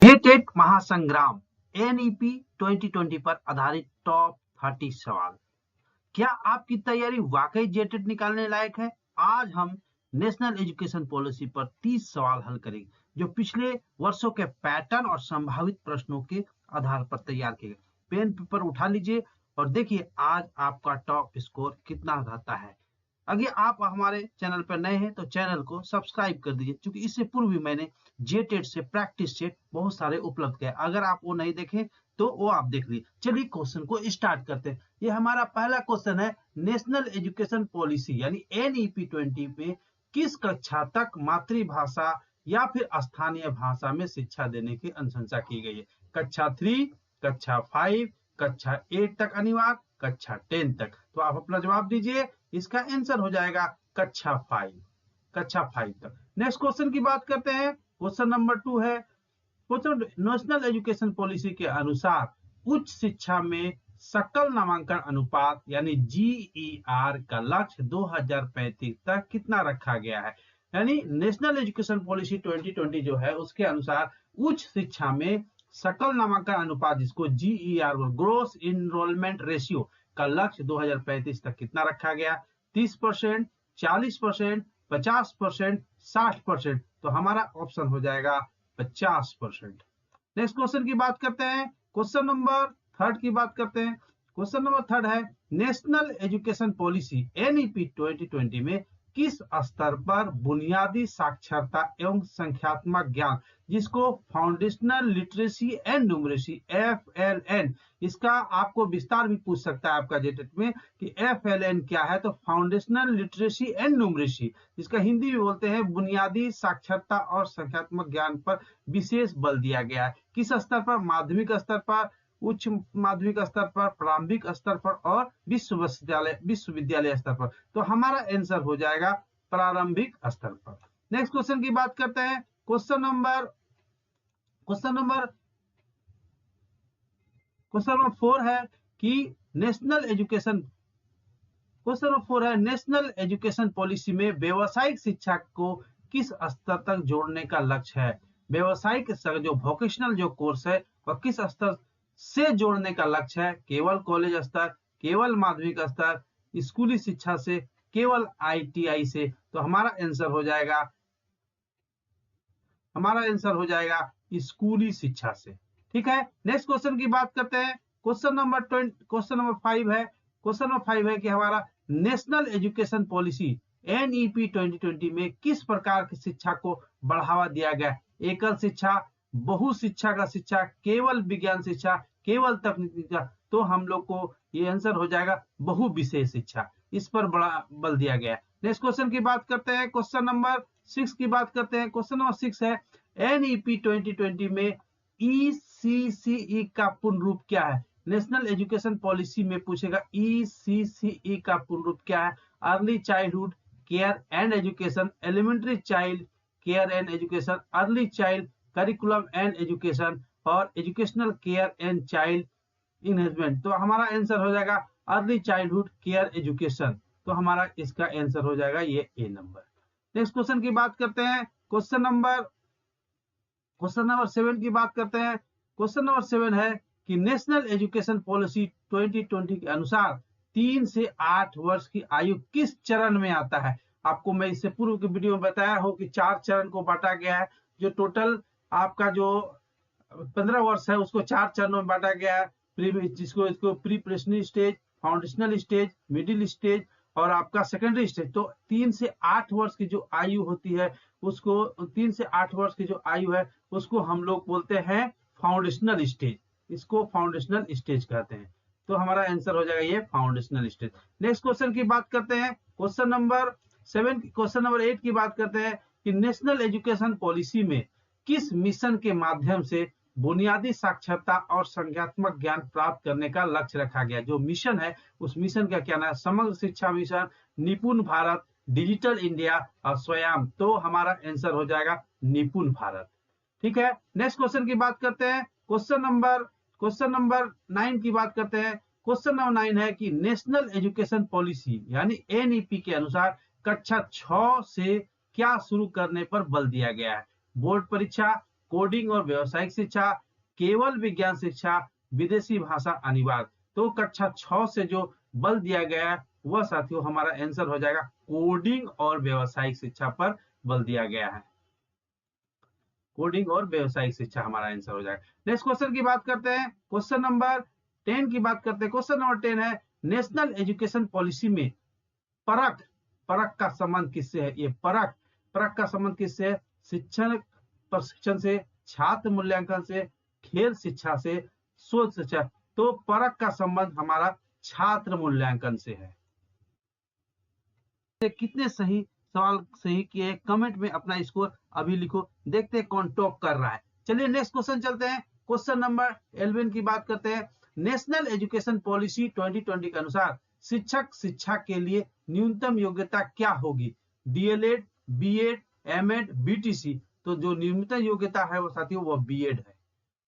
ये TET महासंग्राम NEP 2020 पर आधारित टॉप 30 सवाल। क्या आपकी तैयारी वाकई जेटेट निकालने लायक है? आज हम नेशनल एजुकेशन पॉलिसी पर 30 सवाल हल करेंगे जो पिछले वर्षों के पैटर्न और संभावित प्रश्नों के आधार पर तैयार किए गए। पेन पेपर उठा लीजिए और देखिए आज आपका टॉप स्कोर कितना रहता है। अगर आप हमारे चैनल पर नए हैं तो चैनल को सब्सक्राइब कर दीजिए, क्योंकि इससे पूर्व भी मैंने जेटेट से प्रैक्टिस सेट बहुत सारे उपलब्ध किए। अगर आप वो नहीं देखें तो वो आप देख लीजिए। चलिए क्वेश्चन को स्टार्ट करते हैं। ये हमारा पहला क्वेश्चन है, नेशनल एजुकेशन पॉलिसी यानी एनईपी 20 में किस कक्षा तक मातृभाषा या फिर स्थानीय भाषा में शिक्षा देने की अनुशंसा की गई है? कक्षा 3, कक्षा 5, कक्षा 8 तक अनिवार्य, कक्षा 10 तक। तो आप अपना जवाब दीजिए। इसका आंसर हो जाएगा कक्षा 5, कक्षा 5 तक। नेक्स्ट क्वेश्चन की बात करते हैं। क्वेश्चन नंबर 2 है, क्वेश्चन नेशनल एजुकेशन पॉलिसी के अनुसार उच्च शिक्षा में सकल नामांकन अनुपात यानी जीईआर का लक्ष्य 2035 तक कितना रखा गया है? यानी नेशनल एजुकेशन पॉलिसी 2020 जो है उसके अनुसार उच्च शिक्षा में सकल नामांकन अनुपात, जिसको जीईआर ग्रोस इनरोलमेंट रेशियो का लक्ष्य 2035 तक कितना रखा गया? 30%, 40%, 50%, 60%। तो हमारा ऑप्शन हो जाएगा 50%। नेक्स्ट क्वेश्चन की बात करते हैं। क्वेश्चन नंबर 3 की बात करते हैं। क्वेश्चन नंबर 3 है, नेशनल एजुकेशन पॉलिसी एनईपी 2020 में किस स्तर पर बुनियादी साक्षरता एवं संख्यात्मक ज्ञान, जिसको foundational literacy and numeracy FLN, इसका आपको विस्तार भी पूछ सकता है आपका जेटेट में कि FLN क्या है? तो फाउंडेशनल लिटरेसी एंड न्यूमरेसी, जिसका हिंदी में बोलते हैं बुनियादी साक्षरता और संख्यात्मक ज्ञान पर विशेष बल दिया गया है। किस स्तर पर? माध्यमिक स्तर पर, उच्च माध्यमिक स्तर पर, प्रारंभिक स्तर पर और विश्वविद्यालय स्तर पर। तो हमारा आंसर हो जाएगा प्रारंभिक स्तर पर। नेक्स्ट क्वेश्चन की बात करते हैं। क्वेश्चन नंबर 4 है कि नेशनल एजुकेशन पॉलिसी में व्यावसायिक शिक्षा को किस स्तर तक जोड़ने का लक्ष्य है? व्यावसायिक जो वोकेशनल जो कोर्स है वह किस स्तर से जोड़ने का लक्ष्य है? केवल कॉलेज स्तर, केवल माध्यमिक स्तर, स्कूली शिक्षा से, केवल ITI से। तो हमारा आंसर हो जाएगा स्कूली शिक्षा से। ठीक है। नेक्स्ट क्वेश्चन की बात करते हैं। क्वेश्चन नंबर 5 है। क्वेश्चन नंबर 5 है कि हमारा नेशनल एजुकेशन पॉलिसी एनईपी 2020 में किस प्रकार की शिक्षा को बढ़ावा दिया गया? एकल शिक्षा, बहु शिक्षा का शिक्षा, केवल विज्ञान शिक्षा, केवल तकनीकी शिक्षा। तो हम लोग को ये आंसर हो जाएगा बहु विषय शिक्षा, इस पर बड़ा बल दिया गया है। नेक्स्ट क्वेश्चन की बात करते हैं। क्वेश्चन नंबर 6 की बात करते हैं। क्वेश्चन नंबर 6 है, एनईपी 2020 में ECCE का पूर्ण रूप क्या है? नेशनल एजुकेशन पॉलिसी में पूछेगा ECCE का पूर्ण रूप क्या है? Early childhood care and education, elementary child care and education, early child curriculum and education और educational care and child enhancement. तो हमारा आंसर हो जाएगा अर्ली चाइल्डहुड केयर एजुकेशन। तो हमारा इसका आंसर हो जाएगा ये ए नंबर। नेक्स्ट क्वेश्चन की बात करते हैं। क्वेश्चन नंबर 7 की बात करते हैं। क्वेश्चन नंबर 7 है कि नेशनल एजुकेशन पॉलिसी 2020 के अनुसार 3 से 8 वर्ष की आयु किस चरण में आता है? आपको मैं इससे पूर्व के वीडियो में बताया हो कि 4 चरण को बांटा गया है। जो टोटल आपका जो 15 वर्ष है उसको 4 चरणों में बांटा गया है, इसको preparatory stage, foundational stage, middle stage और आपका सेकेंडरी स्टेज। तो 3 से 8 वर्ष की जो आयु होती है उसको 3 से 8 वर्ष की जो आयु है उसको हम लोग बोलते हैं फाउंडेशनल स्टेज। इसको फाउंडेशनल स्टेज कहते हैं। तो हमारा आंसर हो जाएगा ये फाउंडेशनल स्टेज। नेक्स्ट क्वेश्चन की बात करते हैं। क्वेश्चन नंबर 8 की बात करते हैं कि नेशनल एजुकेशन पॉलिसी में किस मिशन के माध्यम से बुनियादी साक्षरता और संख्यात्मक ज्ञान प्राप्त करने का लक्ष्य रखा गया? जो मिशन है उस मिशन का क्या नाम है? समग्र शिक्षा मिशन, निपुण भारत, डिजिटल इंडिया और स्वयं। तो हमारा आंसर हो जाएगा निपुण भारत। ठीक है। नेक्स्ट क्वेश्चन की बात करते हैं। क्वेश्चन नंबर 9 की बात करते हैं। क्वेश्चन नंबर 9 है कि नेशनल एजुकेशन पॉलिसी यानी एनईपी के अनुसार कक्षा 6 से क्या शुरू करने पर बल दिया गया है? बोर्ड परीक्षा, कोडिंग और व्यावसायिक शिक्षा, केवल विज्ञान शिक्षा, विदेशी भाषा अनिवार्य। तो कक्षा 6 से जो बल दिया गया है वह साथियों हमारा आंसर हो जाएगा कोडिंग और व्यावसायिक शिक्षा पर बल दिया गया है। कोडिंग और व्यावसायिक शिक्षा हमारा आंसर हो जाएगा। नेक्स्ट क्वेश्चन की बात करते हैं, क्वेश्चन नंबर 10 की बात करते हैं। क्वेश्चन नंबर 10 है नेशनल एजुकेशन पॉलिसी में परख का संबंध किससे है? ये परख का संबंध किससे है? शिक्षण प्रशिक्षण से, छात्र मूल्यांकन से, खेल शिक्षा से, शोध शिक्षा। तो परख का संबंध हमारा छात्र मूल्यांकन से है। कितने सही सवाल सही किए, कमेंट में अपना स्कोर अभी लिखो, देखते हैं कौन टॉप कर रहा है। चलिए नेक्स्ट क्वेश्चन चलते हैं। क्वेश्चन नंबर 11 की बात करते हैं। नेशनल एजुकेशन पॉलिसी 2020 के अनुसार शिक्षक शिक्षा के लिए न्यूनतम योग्यता क्या होगी? D El Ed, B Ed, M Ed, BTC. तो जो न्यूनतम योग्यता है वो साथियों वो बीएड है,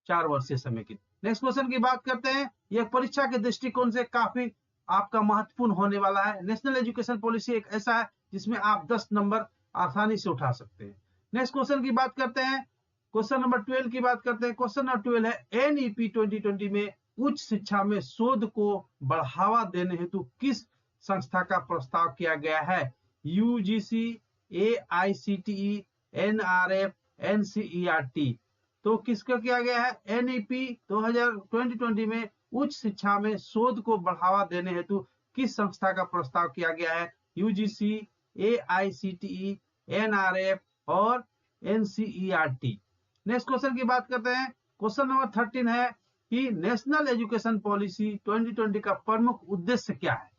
4 वर्षीय समय की। नेक्स्ट क्वेश्चन की बात करते हैं। यह परीक्षा के दृष्टिकोण से काफी आपका महत्वपूर्ण होने वाला है। नेशनल एजुकेशन पॉलिसी एक ऐसा है जिसमें आप 10 नंबर आसानी से उठा सकते हैं। नेक्स्ट क्वेश्चन की बात करते हैं। क्वेश्चन नंबर 12 की बात करते हैं। क्वेश्चन नंबर 12 है एनईपी 2020 में उच्च शिक्षा में शोध को बढ़ावा देने हेतु किस संस्था का प्रस्ताव किया गया है? UGC, AICTE, NRF, NCERT. तो किसका किया गया है? एनईपी 2020 में उच्च शिक्षा में शोध को बढ़ावा देने हेतु किस संस्था का प्रस्ताव किया गया है? यूजीसी, एआईसीटीई, एनआरएफ और एनसीईआरटी। नेक्स्ट क्वेश्चन की बात करते हैं। क्वेश्चन नंबर 13 है कि नेशनल एजुकेशन पॉलिसी 2020 का प्रमुख उद्देश्य क्या है?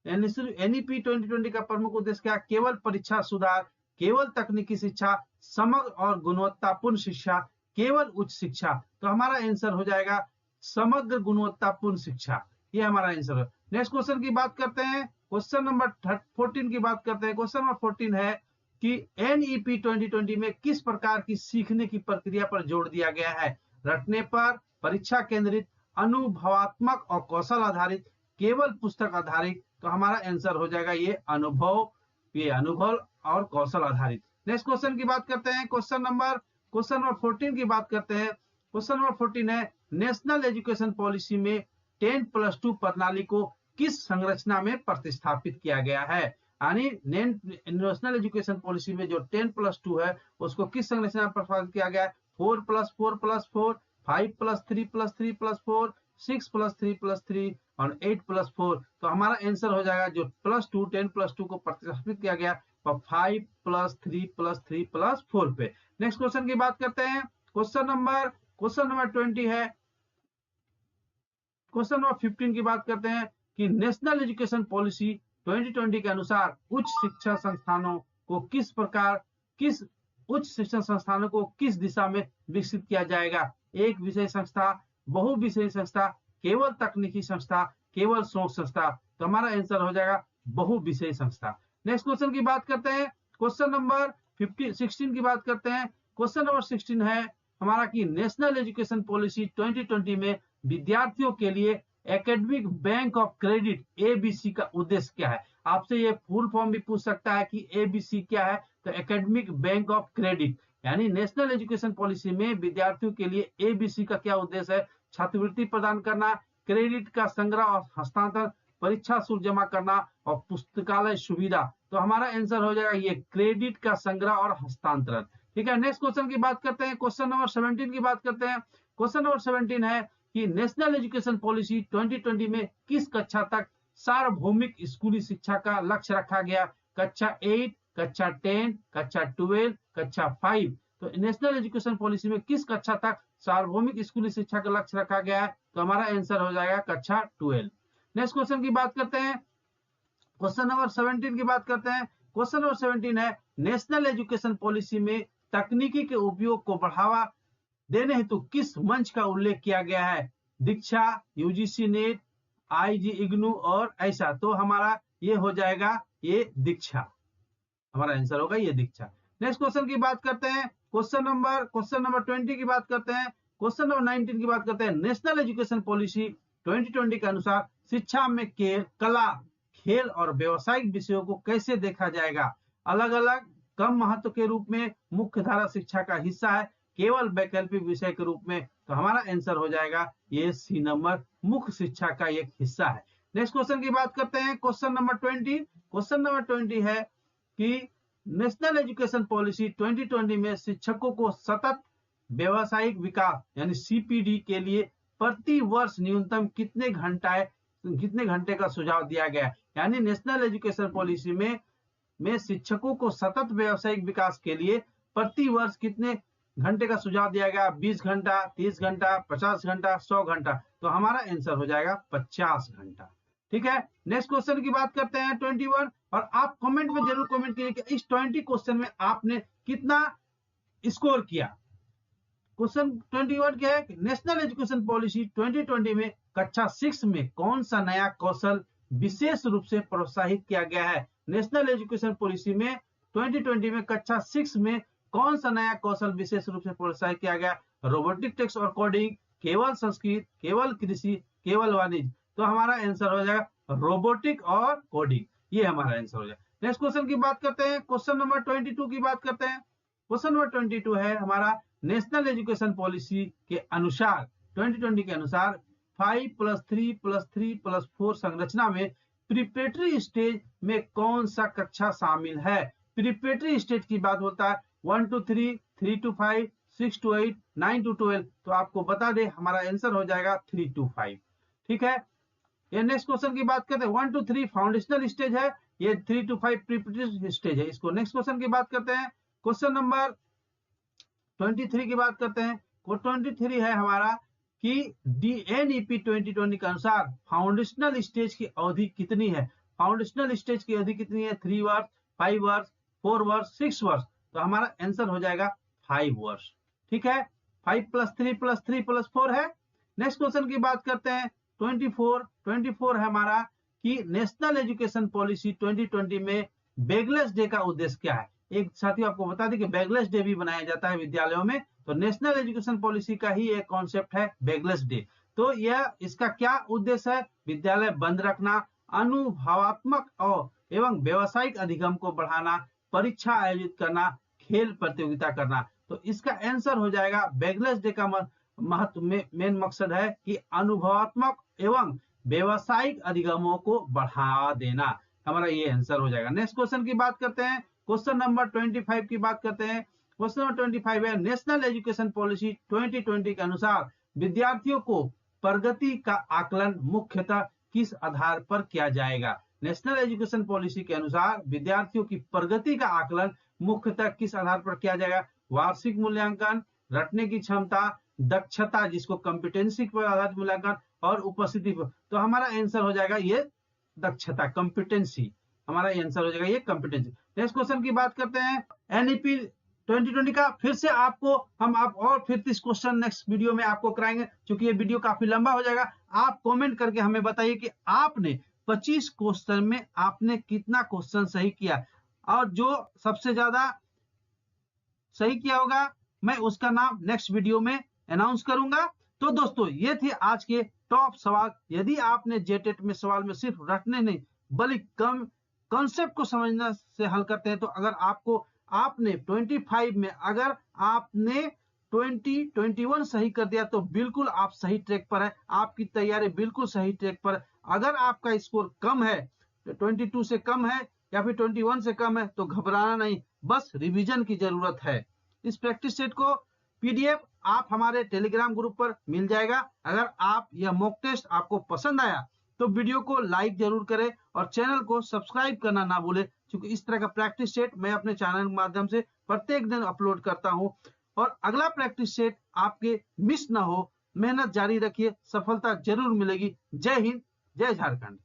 एनईपी 2020 का प्रमुख उद्देश्य क्या है? केवल परीक्षा सुधार, केवल तकनीकी शिक्षा, समग्र और गुणवत्तापूर्ण शिक्षा, केवल उच्च शिक्षा। तो हमारा आंसर हो जाएगा समग्र गुणवत्तापूर्ण शिक्षा, ये हमारा आंसर है। नेक्स्ट क्वेश्चन की बात करते हैं। क्वेश्चन नंबर 14 की बात करते हैं। क्वेश्चन नंबर 14 है कि एनईपी 2020 में किस प्रकार की सीखने की प्रक्रिया पर जोर दिया गया है? रटने पर, परीक्षा केंद्रित, अनुभवात्मक और कौशल आधारित, केवल पुस्तक आधारित। तो हमारा आंसर हो जाएगा ये अनुभव और कौशल आधारित। नेक्स्ट क्वेश्चन की बात करते हैं। क्वेश्चन नंबर 14 की बात करते हैं। क्वेश्चन नंबर 14 है नेशनल एजुकेशन पॉलिसी में 10+2 प्रणाली को किस संरचना में प्रतिस्थापित किया गया है? यानी नेशनल एजुकेशन पॉलिसी में जो 10+2 है उसको किस संरचना में प्रतिस्थापित किया गया है? 4+4+4, 5+3+3+4, 6+3+3 और 8+4। तो हमारा आंसर हो जाएगा जो +2 10+2 को प्रतिस्थापित किया गया 5+3+3+4 पे। नेक्स्ट क्वेश्चन की बात करते हैं। क्वेश्चन नंबर 20 है। क्वेश्चन नंबर 15 की बात करते हैं कि नेशनल एजुकेशन पॉलिसी 2020 के अनुसार उच्च शिक्षा संस्थानों को किस दिशा में विकसित किया जाएगा? एक विषय संस्था, बहुविषय संस्था, केवल तकनीकी संस्था, केवल शोध संस्था। तो हमारा आंसर हो जाएगा बहुविषय संस्था। नेक्स्ट क्वेश्चन की बात करते हैं। क्वेश्चन नंबर 16 की बात करते हैं। क्वेश्चन नंबर 16 है हमारा कि नेशनल एजुकेशन पॉलिसी 2020 में विद्यार्थियों के लिए academic bank of credit ABC का उद्देश्य क्या है? आपसे ये फुल फॉर्म भी पूछ सकता है कि एबीसी क्या है। तो एकेडमिक बैंक ऑफ क्रेडिट यानी नेशनल एजुकेशन पॉलिसी में विद्यार्थियों के लिए एबीसी का क्या उद्देश्य है? छात्रवृत्ति प्रदान करना, क्रेडिट का संग्रह और हस्तांतरण, परीक्षा शुल्क जमा करना और पुस्तकालय सुविधा। तो हमारा आंसर हो जाएगा ये क्रेडिट का संग्रह और हस्तांतरण। ठीक है। नेक्स्ट क्वेश्चन की बात करते हैं। क्वेश्चन नंबर 17 की बात करते हैं। क्वेश्चन नंबर 17 है कि नेशनल एजुकेशन पॉलिसी 2020 में किस कक्षा तक सार्वभौमिक स्कूली शिक्षा का लक्ष्य रखा गया? कक्षा 8, कक्षा 10, कक्षा 12, कक्षा 5। तो नेशनल एजुकेशन पॉलिसी में किस कक्षा तक सार्वभौमिक स्कूली शिक्षा का लक्ष्य रखा गया है? तो हमारा आंसर हो जाएगा कक्षा 12। नेक्स्ट क्वेश्चन की बात करते हैं। क्वेश्चन नंबर 17 की बात करते हैं। क्वेश्चन नंबर 17 है नेशनल एजुकेशन पॉलिसी में तकनीकी के उपयोग को बढ़ावा देने हेतु किस मंच का उल्लेख किया गया है? दीक्षा, यूजीसी नेट, आईजी इग्नू और ऐसा। तो हमारा ये हो जाएगा ये दीक्षा, हमारा आंसर होगा ये दीक्षा। नेक्स्ट क्वेश्चन की बात करते हैं। क्वेश्चन नंबर 20 की बात करते हैं। क्वेश्चन नंबर 19 की बात करते हैं। नेशनल एजुकेशन पॉलिसी 2020 के अनुसार शिक्षा में कला, खेल और व्यावसायिक विषयों को कैसे देखा जाएगा? अलग अलग, कम महत्व के रूप में, मुख्य धारा शिक्षा का हिस्सा है, केवल वैकल्पिक विषय के रूप में, तो हमारा आंसर हो जाएगा ये सी नंबर, मुख्य शिक्षा का एक हिस्सा है। नेक्स्ट क्वेश्चन की बात करते हैं, क्वेश्चन नंबर 20। क्वेश्चन नंबर 20 है कि नेशनल एजुकेशन पॉलिसी 2020 में शिक्षकों को सतत व्यवसायिक विकास यानी सीपीडी के लिए प्रति वर्ष न्यूनतम कितने घंटे का सुझाव दिया गया है। यानी नेशनल एजुकेशन पॉलिसी में शिक्षकों को सतत व्यवसायिक विकास के लिए प्रति वर्ष कितने घंटे का सुझाव दिया गया, 20 घंटा, 30 घंटा, 50 घंटा, 100 घंटा, तो हमारा आंसर हो जाएगा 50 घंटा। ठीक है, नेक्स्ट क्वेश्चन की बात करते हैं 21, और आप कमेंट में जरूर कमेंट कीजिए कि इस 20 क्वेश्चन में आपने कितना स्कोर किया। क्वेश्चन 21 क्या है, नेशनल एजुकेशन पॉलिसी 2020 में कक्षा 6 में कौन सा नया कौशल विशेष रूप से प्रोत्साहित किया गया है। नेशनल एजुकेशन पॉलिसी में 2020 में कक्षा 6 में कौन सा नया कौशल विशेष रूप से प्रोत्साहित किया गया, रोबोटिक टेक्स्ट और कोडिंग, केवल संस्कृत, केवल कृषि, केवल वाणिज्य, तो हमारा आंसर हो जाएगा रोबोटिक और कोडिंग, ये हमारा आंसर हो जाएगा। नेक्स्ट क्वेश्चन की बात करते हैं, क्वेश्चन नंबर 22 की बात करते हैं। क्वेश्चन नंबर 22 है हमारा, नेशनल एजुकेशन पॉलिसी के अनुसार 2020 के अनुसार 5+3+3+4 संरचना में प्रिपरेटरी स्टेज में कौन सा कक्षा शामिल है। प्रिपरेटरी स्टेज की बात होता है 1 to 3, 3 to 5, 6 to 8, 9 to 12, तो आपको बता दे हमारा आंसर हो जाएगा 3 to 5। ठीक है, ये नेक्स्ट क्वेश्चन की बात करते हैं, 1 to 3 फाउंडेशनल स्टेज है, ये 3 to 5 प्रिपरेटरी स्टेज है। इसको नेक्स्ट क्वेश्चन की बात करते हैं, क्वेश्चन नंबर 23 की बात करते हैं। 23 है हमारा कि DNEP 2020 के अनुसार फाउंडेशनल स्टेज की अवधि कितनी है। फाउंडेशनल स्टेज की अवधि कितनी है, 3 वर्ष, 5 वर्ष, 4 वर्ष, 6 वर्ष, तो हमारा आंसर हो जाएगा 5 वर्ष। ठीक है, 5+3+3+4 है। नेक्स्ट क्वेश्चन की बात करते हैं 24 है हमारा कि नेशनल एजुकेशन पॉलिसी 2020 में बैगलेस डे का उद्देश्य क्या है। एक साथियों आपको बता दें कि बैगलेस डे भी बनाया जाता है विद्यालयों में, तो नेशनल एजुकेशन पॉलिसी का ही एक कॉन्सेप्ट है बैगलेस डे। तो यह इसका क्या उद्देश्य है, विद्यालय बंद रखना, अनुभवात्मक और एवं व्यवसायिक अधिगम को बढ़ाना, परीक्षा आयोजित करना, खेल प्रतियोगिता करना, तो इसका आंसर हो जाएगा बैगलेस डे का महत्व में मेन मकसद है कि अनुभवात्मक एवं व्यवसायिक अधिगमों को बढ़ावा देना, हमारा ये आंसर हो जाएगा। नेक्स्ट क्वेश्चन की बात करते हैं, क्वेश्चन नंबर 25 की बात करते हैं। क्वेश्चन नंबर 25 है, नेशनल एजुकेशन पॉलिसी 2020 के अनुसार विद्यार्थियों को प्रगति का आकलन मुख्यतः किस आधार पर किया जाएगा। नेशनल एजुकेशन पॉलिसी के अनुसार विद्यार्थियों की प्रगति का आकलन मुख्यतः किस आधार पर किया जाएगा, वार्षिक मूल्यांकन, रटने की क्षमता, दक्षता जिसको कॉम्पिटेंसी पर आधारित मूल्यांकन, और उपस्थिति पर, तो हमारा आंसर हो जाएगा ये दक्षता, कॉम्पिटेंसी, हमारा आंसर हो जाएगा ये कॉम्पिटेंसी। नेक्स्ट क्वेश्चन की बात करते हैं, एनईपी 2020 का फिर से आपको और फिर 30 क्वेश्चन नेक्स्ट वीडियो में आपको कराएंगे, क्योंकि ये वीडियो काफी लंबा हो जाएगा। आप कमेंट करके हमें बताइए कि आपने 25 क्वेश्चन में आपने कितना क्वेश्चन सही किया, और जो सबसे ज्यादा सही किया होगा मैं उसका नाम नेक्स्ट वीडियो में अनाउंस करूंगा। तो दोस्तों ये थे आज के टॉप सवाल। यदि आपने जेटेट में सवाल में सिर्फ रटने नहीं बल्कि कम कॉन्सेप्ट को समझना से हल करते हैं, तो अगर आपने 25 में अगर आपने 21 सही कर दिया तो बिल्कुल आप सही ट्रैक पर है, आपकी तैयारी बिल्कुल सही ट्रैक पर है। अगर आपका स्कोर कम है, 22 से कम है या फिर 21 से कम है, तो घबराना नहीं, बस रिवीजन की जरूरत है। इस प्रैक्टिस सेट को PDF आप हमारे टेलीग्राम ग्रुप पर मिल जाएगा। अगर आप यह मॉक टेस्ट आपको पसंद आया तो वीडियो को लाइक जरूर करें और चैनल को सब्सक्राइब करना ना भूलें, क्योंकि इस तरह का प्रैक्टिस सेट मैं अपने चैनल के माध्यम से प्रत्येक दिन अपलोड करता हूं। और अगला प्रैक्टिस सेट आपके मिस ना हो, मेहनत जारी रखिए, सफलता जरूर मिलेगी। जय हिंद, जय झारखंड।